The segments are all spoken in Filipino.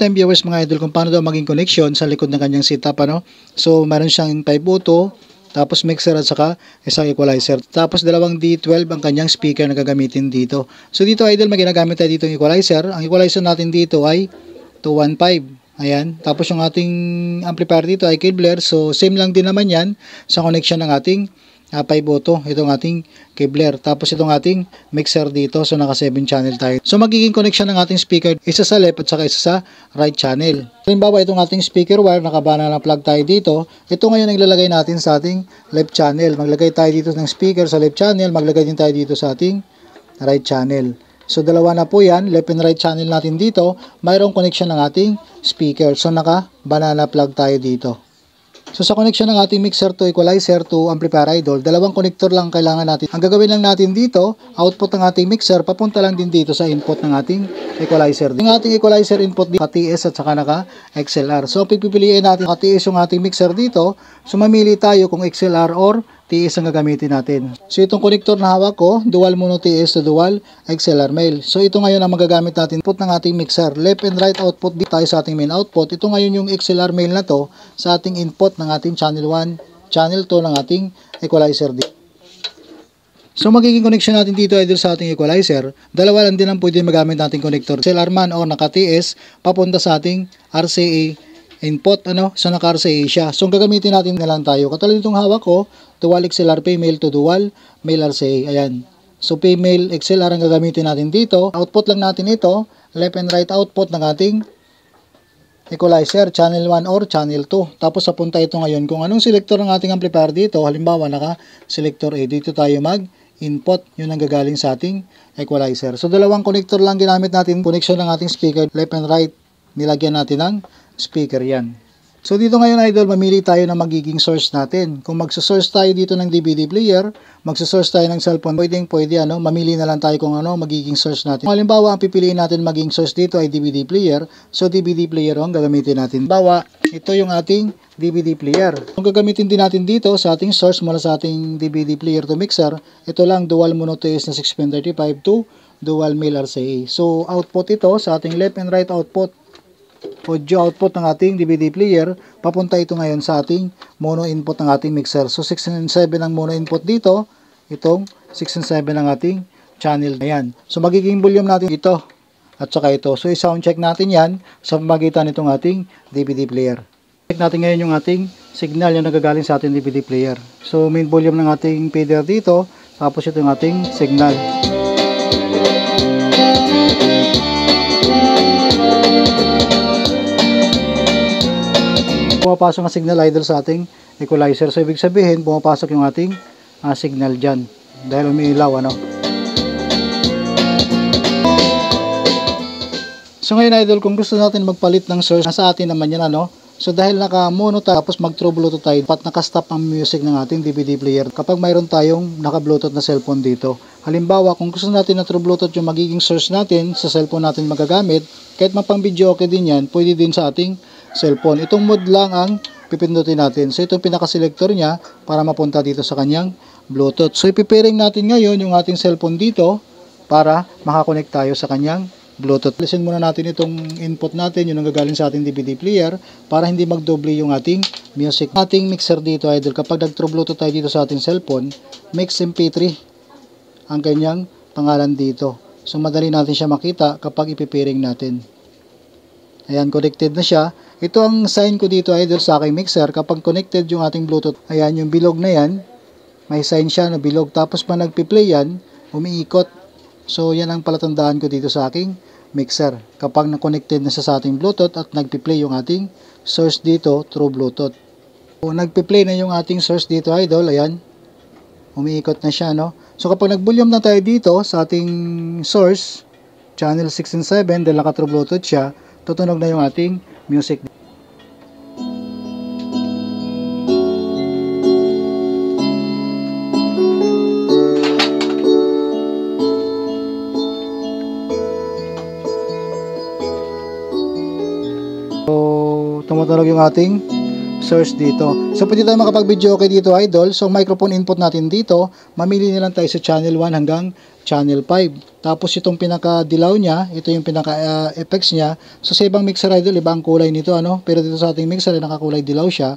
time viewers mga idol kung paano daw maging connection sa likod ng kanyang setup ano. So meron siyang type auto, tapos mixer at saka isang equalizer. Tapos dalawang D12 ang kanyang speaker na gagamitin dito. So dito idol may ginagamit tayo dito ng equalizer. Ang equalizer natin dito ay 215. Ayan. Tapos yung ating amplifier dito ay Kevlar. So same lang din naman yan sa connection ng ating 5 auto. Itong ating Kevlar. Tapos itong ating mixer dito. So naka 7 channel tayo. So magiging connection ng ating speaker isa sa left at saka isa sa right channel. Halimbawa itong ating speaker wire nakabana na plug tayo dito. Ito ngayon ang ilalagay natin sa ating left channel. Maglagay tayo dito ng speaker sa left channel. Maglagay din tayo dito sa ating right channel. So dalawa na po yan, left and right channel natin dito, mayroong connection ng ating speaker. So naka banana plug tayo dito. So sa connection ng ating mixer to equalizer to amplifier idol, dalawang connector lang kailangan natin. Ang gagawin lang natin dito, output ng ating mixer, papunta lang din dito sa input ng ating equalizer. Yung ating equalizer input dito, naka-TS at saka naka-XLR. So pipiliin natin naka-TS yung ating mixer dito, so mamili tayo kung XLR or TS ang gagamitin natin. So itong connector na hawak ko, dual mono TS to dual XLR male. So ito ngayon ang magagamit natin input ng ating mixer. Left and right output dito tayo sa ating main output. Ito ngayon yung XLR male na to sa ating input ng ating channel 1, channel 2 ng ating equalizer dito. So magiging connection natin dito idol sa ating equalizer. Dalawa lang din ang pwede magamit nating connector. XLR man o naka-TS papunta sa ating RCA input so naka-RCA siya. So gagamitin natin na lang tayo. Katulad itong hawak ko, dual XLR female to dual male RCA. Ayan. So female XLR ang gagamitin natin dito. Output lang natin ito, left and right output ng ating equalizer, channel 1 or channel 2. Tapos papunta ito ngayon kung anong selector ng ating amplifier dito. Halimbawa naka-selector A. Dito tayo mag-input. Yun ang gagaling sa ating equalizer. So dalawang connector lang ginamit natin. Connection ng ating speaker, left and right. Nilagyan natin ng speaker yan. So dito ngayon idol, mamili tayo ng magiging source natin. Kung magsa-source tayo dito ng DVD player, magsa-source tayo ng cellphone, pwede mamili na lang tayo kung magiging source natin. Halimbawa, ang pipiliin natin maging source dito ay DVD player. So DVD player ang gagamitin natin. Halimbawa, ito yung ating DVD player. Kung gagamitin din natin dito sa ating source mula sa ating DVD player to mixer, ito lang dual mono TS na 6.35 to dual male RCA. So output ito sa ating left and right output. Audio output ng ating DVD player, papunta ito ngayon sa ating mono input ng ating mixer. So 6 and 7 ang mono input dito, itong 6 and 7 ang ating channel. Ayan. So magiging volume natin ito at saka ito. So i-sound check natin yan sa pamagitan nitong ating DVD player. Check natin ngayon yung ating signal yung nagagaling sa ating DVD player. So main volume ng ating fader dito, tapos ito yung ating signal. Pumapasok ang signal idol sa ating equalizer. So ibig sabihin, pumapasok yung ating signal dyan. Dahil umiilaw, So ngayon idol, kung gusto natin magpalit ng source, nasa atin naman yan, So dahil naka-mono tayo, tapos mag-true Bluetooth tayo, dapat naka-stop ang music ng ating DVD player kapag mayroon tayong naka-Bluetooth na cellphone dito. Halimbawa, kung gusto natin na true Bluetooth yung magiging source natin, sa cellphone natin magagamit, kahit mapang video okay din yan, pwede din sa ating cellphone. Itong mode lang ang pipindutin natin. So ito pinaka-selector niya para mapunta dito sa kanyang Bluetooth. So ipipairing natin ngayon yung ating cellphone dito para makakonect tayo sa kanyang Bluetooth. Listen muna natin itong input natin, yun ang gagaling sa ating DVD player para hindi magdoble yung ating music. Ating mixer dito idol, kapag nag-true Bluetooth tayo dito sa ating cellphone, mix MP3 ang kanyang pangalan dito. So madali natin siya makita kapag ipipairing natin. Ayan, connected na siya. Ito ang sign ko dito idol sa aking mixer. Kapag connected yung ating Bluetooth, ayan yung bilog na yan, may sign siya na bilog. Tapos pa nagpi-play yan, umiikot. So yan ang palatandaan ko dito sa aking mixer. Kapag na-connected na sa ating Bluetooth at nagpi-play yung ating source dito through Bluetooth. So nagpi-play na yung ating source dito idol, ayan. Umiikot na siya, So kapag nag-volume na tayo dito sa ating source, channel 6 and 7, dahil naka-true Bluetooth siya, tutunog na yung ating music. So, tumutunog yung ating source dito. So pwede tayo makapag-video okay dito, idol. So microphone input natin dito, mamili na lang tayo sa channel 1 hanggang channel 5. Tapos itong pinaka-dilaw niya, ito yung pinaka-effects niya. So sa ibang mixer, idol, iba ang kulay nito, ano? Pero dito sa ating mixer, nakakulay dilaw siya.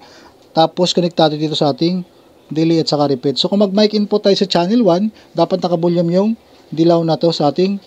Tapos konektado dito sa ating delay at saka repeat. So kung mag-mic input tayo sa channel 1, dapat naka-volume yung dilaw na to sa ating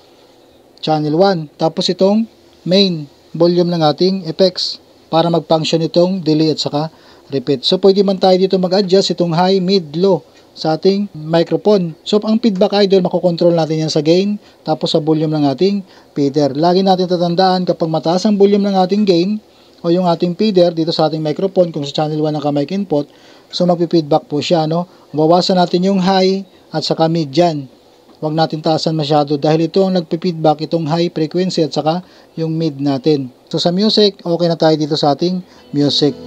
channel 1. Tapos itong main volume ng ating effects para mag-function itong delay at saka repeat. So pwede man tayo dito mag-adjust itong high, mid, low sa ating microphone. So ang feedback, idol, makokontrol natin yan sa gain tapos sa volume ng ating feeder. Lagi natin tatandaan kapag mataas ang volume ng ating gain o yung ating feeder dito sa ating microphone kung sa channel 1 ang mic input, so magpi-feedback po siya, no? Bawasan natin yung high at saka mid dyan. Huwag natin taasan masyado dahil ito ang nagpi-feedback, itong high frequency at saka yung mid natin. So sa music, okay na tayo dito sa ating music.